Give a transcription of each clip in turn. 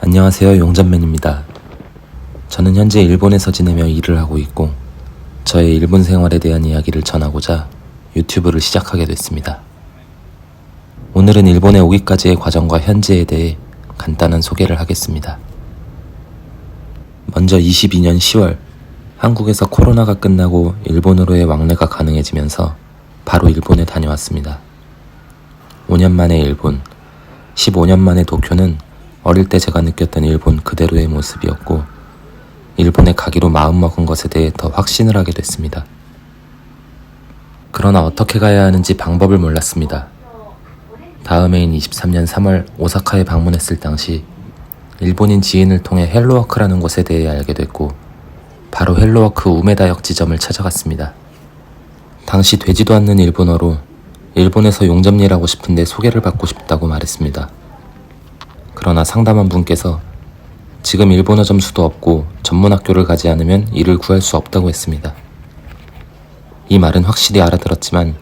안녕하세요, 용전맨입니다. 저는 현재 일본에서 지내며 일을 하고 있고 저의 일본 생활에 대한 이야기를 전하고자 유튜브를 시작하게 됐습니다. 오늘은 일본에 오기까지의 과정과 현지에 대해 간단한 소개를 하겠습니다. 먼저 22년 10월 한국에서 코로나가 끝나고 일본으로의 왕래가 가능해지면서 바로 일본에 다녀왔습니다. 5년 만에 일본, 15년 만에 도쿄는 어릴 때 제가 느꼈던 일본 그대로의 모습이었고 일본에 가기로 마음먹은 것에 대해 더 확신을 하게 됐습니다. 그러나 어떻게 가야 하는지 방법을 몰랐습니다. 다음 해인 23년 3월 오사카에 방문했을 당시 일본인 지인을 통해 헬로워크라는 곳에 대해 알게 됐고 바로 헬로워크 우메다역 지점을 찾아갔습니다. 당시 되지도 않는 일본어로 일본에서 용접일 하고 싶은데 소개를 받고 싶다고 말했습니다. 그러나 상담한 분께서 지금 일본어 점수도 없고 전문학교를 가지 않으면 일을 구할 수 없다고 했습니다. 이 말은 확실히 알아들었지만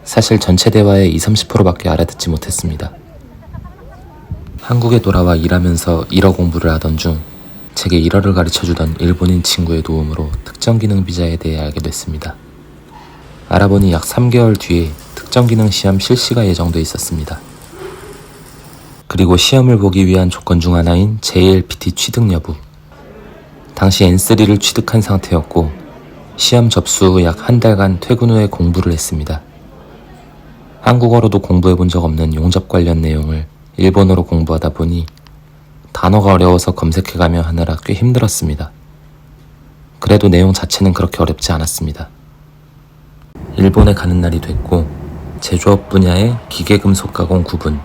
사실 전체 대화의 20-30%밖에 알아듣지 못했습니다. 한국에 돌아와 일하면서 일어 공부를 하던 중 제게 일어를 가르쳐주던 일본인 친구의 도움으로 특정기능 비자에 대해 알게 됐습니다. 알아보니 약 3개월 뒤에 특정기능 시험 실시가 예정돼 있었습니다. 그리고 시험을 보기 위한 조건 중 하나인 JLPT 취득 여부. 당시 N3를 취득한 상태였고 시험 접수 후 약 한 달간 퇴근 후에 공부를 했습니다. 한국어로도 공부해본 적 없는 용접 관련 내용을 일본어로 공부하다 보니 단어가 어려워서 검색해가며 하느라 꽤 힘들었습니다. 그래도 내용 자체는 그렇게 어렵지 않았습니다. 일본에 가는 날이 됐고 제조업 분야의 기계금속 가공 구분,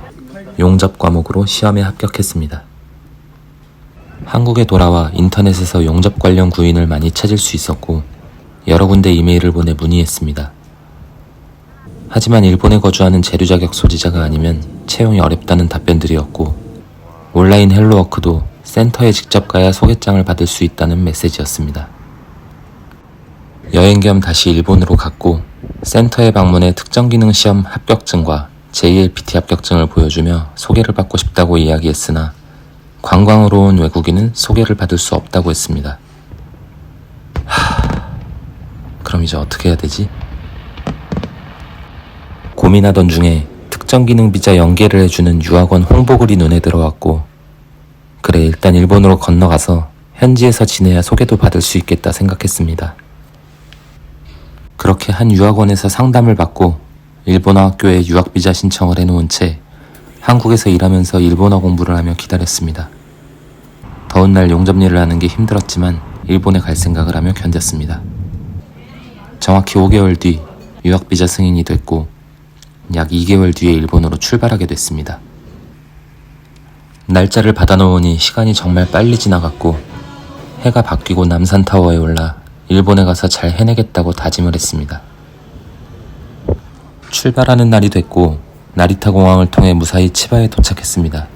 용접 과목으로 시험에 합격했습니다. 한국에 돌아와 인터넷에서 용접 관련 구인을 많이 찾을 수 있었고 여러 군데 이메일을 보내 문의했습니다. 하지만 일본에 거주하는 재료 자격 소지자가 아니면 채용이 어렵다는 답변들이었고 온라인 헬로워크도 센터에 직접 가야 소개장을 받을 수 있다는 메시지였습니다. 여행 겸 다시 일본으로 갔고 센터에 방문해 특정기능 시험 합격증과 JLPT 합격증을 보여주며 소개를 받고 싶다고 이야기했으나 관광으로 온 외국인은 소개를 받을 수 없다고 했습니다. 그럼 이제 어떻게 해야 되지? 고민하던 중에 특정기능 비자 연계를 해주는 유학원 홍보글이 눈에 들어왔고 그래 일단 일본으로 건너가서 현지에서 지내야 소개도 받을 수 있겠다 생각했습니다. 그렇게 한 유학원에서 상담을 받고 일본어 학교에 유학비자 신청을 해놓은 채 한국에서 일하면서 일본어 공부를 하며 기다렸습니다. 더운 날 용접일을 하는 게 힘들었지만 일본에 갈 생각을 하며 견뎠습니다. 정확히 5개월 뒤 유학비자 승인이 됐고 약 2개월 뒤에 일본으로 출발하게 됐습니다. 날짜를 받아놓으니 시간이 정말 빨리 지나갔고 해가 바뀌고 남산타워에 올라 일본에 가서 잘 해내겠다고 다짐을 했습니다. 출발하는 날이 됐고 나리타 공항을 통해 무사히 치바에 도착했습니다.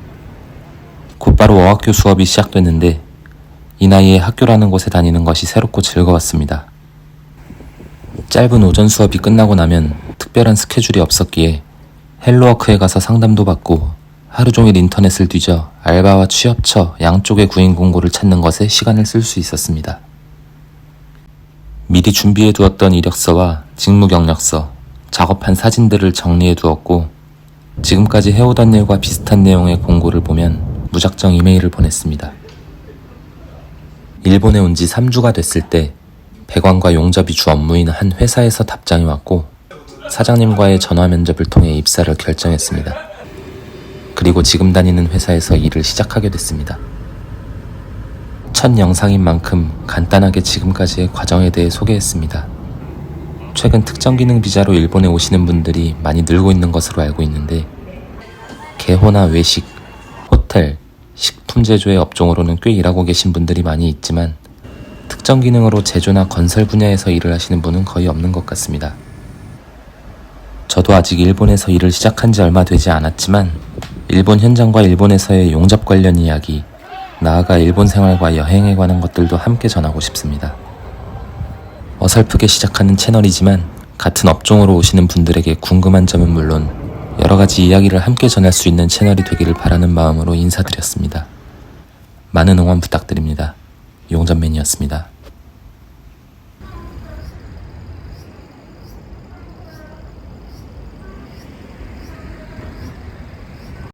곧바로 어학교 수업이 시작됐는데 이 나이에 학교라는 곳에 다니는 것이 새롭고 즐거웠습니다. 짧은 오전 수업이 끝나고 나면 특별한 스케줄이 없었기에 헬로워크에 가서 상담도 받고 하루 종일 인터넷을 뒤져 알바와 취업처 양쪽의 구인 공고를 찾는 것에 시간을 쓸 수 있었습니다. 미리 준비해 두었던 이력서와 직무 경력서, 작업한 사진들을 정리해 두었고 지금까지 해오던 일과 비슷한 내용의 공고를 보면 무작정 이메일을 보냈습니다. 일본에 온 지 3주가 됐을 때 배관과 용접이 주 업무인 한 회사에서 답장이 왔고 사장님과의 전화 면접을 통해 입사를 결정했습니다. 그리고 지금 다니는 회사에서 일을 시작하게 됐습니다. 첫 영상인 만큼 간단하게 지금까지의 과정에 대해 소개했습니다. 최근 특정기능 비자로 일본에 오시는 분들이 많이 늘고 있는 것으로 알고 있는데 개호나 외식, 호텔, 식품 제조의 업종으로는 꽤 일하고 계신 분들이 많이 있지만 특정기능으로 제조나 건설 분야에서 일을 하시는 분은 거의 없는 것 같습니다. 저도 아직 일본에서 일을 시작한 지 얼마 되지 않았지만 일본 현장과 일본에서의 용접 관련 이야기, 나아가 일본 생활과 여행에 관한 것들도 함께 전하고 싶습니다. 어설프게 시작하는 채널이지만 같은 업종으로 오시는 분들에게 궁금한 점은 물론 여러가지 이야기를 함께 전할 수 있는 채널이 되기를 바라는 마음으로 인사드렸습니다. 많은 응원 부탁드립니다. 용전맨이었습니다.